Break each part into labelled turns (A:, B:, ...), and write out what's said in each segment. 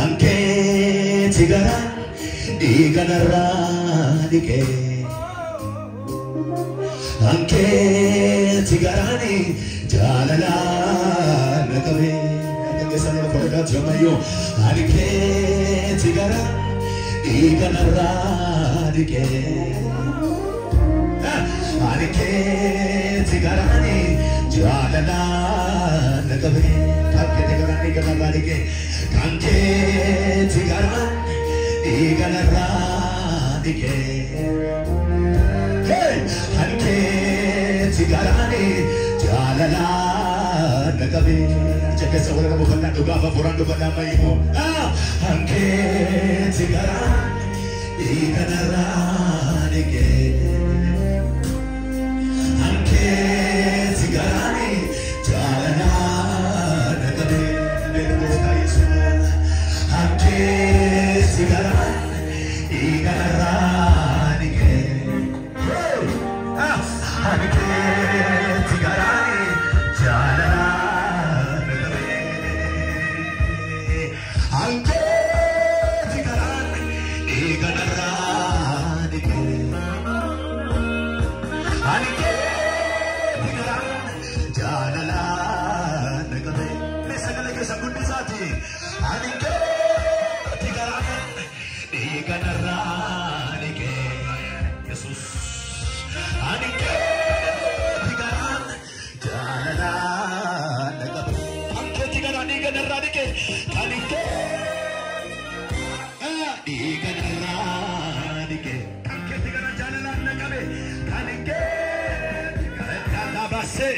A: anke tigara diganara dike anke tigarani jalala nakabe kesane koda jamayo anke tigara diganara dike anke tigarani jalala nakabe anke tigarani ganara dike anke tigarani diganara dike anke tigarani jalala nakabe jake sawara kamu kena duga fafuran duga namaimu anke tigarani diganara dike anke tigarani jalala nakabe beruka Yesus anke tigarani diganara dike anke tigarani jalala nakabe anke tigarani diganara dike anke tigarani jalala nakabe mesagale ke sagundi sati anke tigarani diganara dike Yesus anke tigarani jalala nakabe anke tigarani diganara dike anke diganara dike anke tigarani jalala nakabe anke tigarani base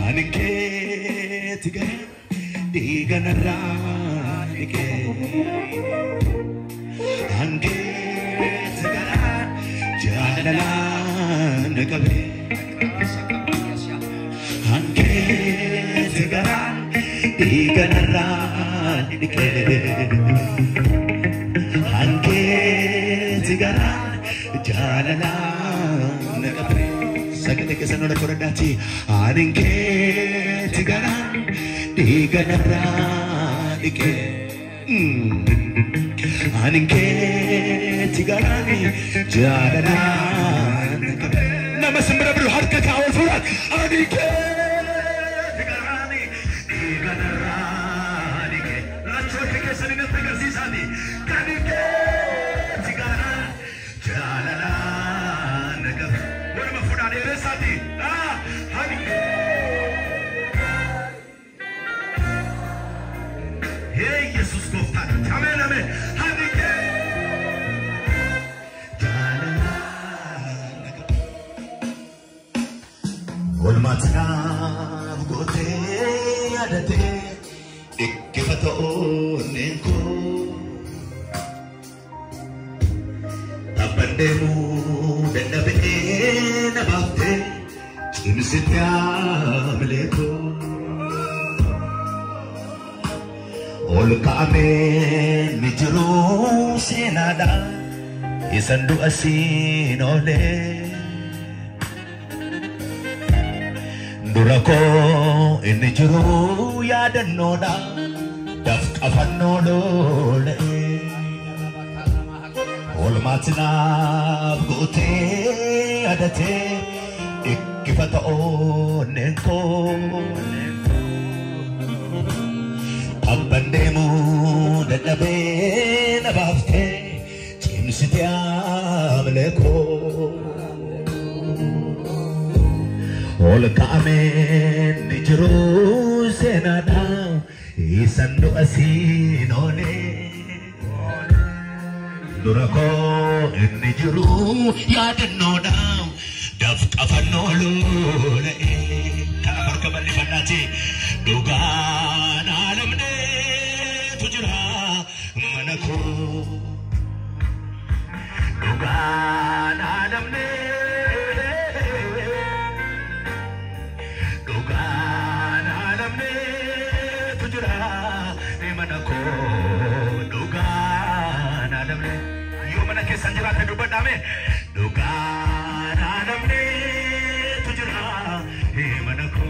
A: anke tigarani diganara dike anke tigarani jalala nakabe anke tigarani diganara dike anke tigarani jalala nakabe sagale ke sanoda koradati anke tigarani diganara dike anke tigarani jalala nakabe nama sembra bro harkat awal furat anke tigarani diganara dike lacho ke sanine pegasisani anke tigarani jalala nakabe wala mafudani resati anke hey Jesus gofta amen amen anke jalala nakabe olmatna gote adate ikkifato nenko abandemu danabe nabate imsitya mleko olka amen mijro sinada isandu asinole durako inni jiru yadannoda daf qafannodole olmatina gote adate ikkifata onenko abandemu dadabe nabafte chimsitya mleko olka amen nijru senada isandu asinone durako nijru yadannoda daf qafannolole kana kabali fanati dugan alamne tujra manako dugan alamne dugan alamne tujra manako dugan alamne yo manake sanjira te dubadame dugan alamne tujra manako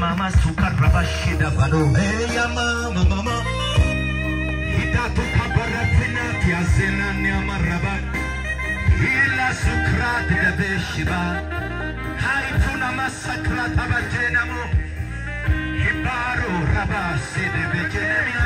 A: Mama sukar rabashida balo ya mama hidatu kabaratina tiazena nyama rabat ila sukrat dabeshiba haituna masakrat abajenamo hibaru rabaside bejenemi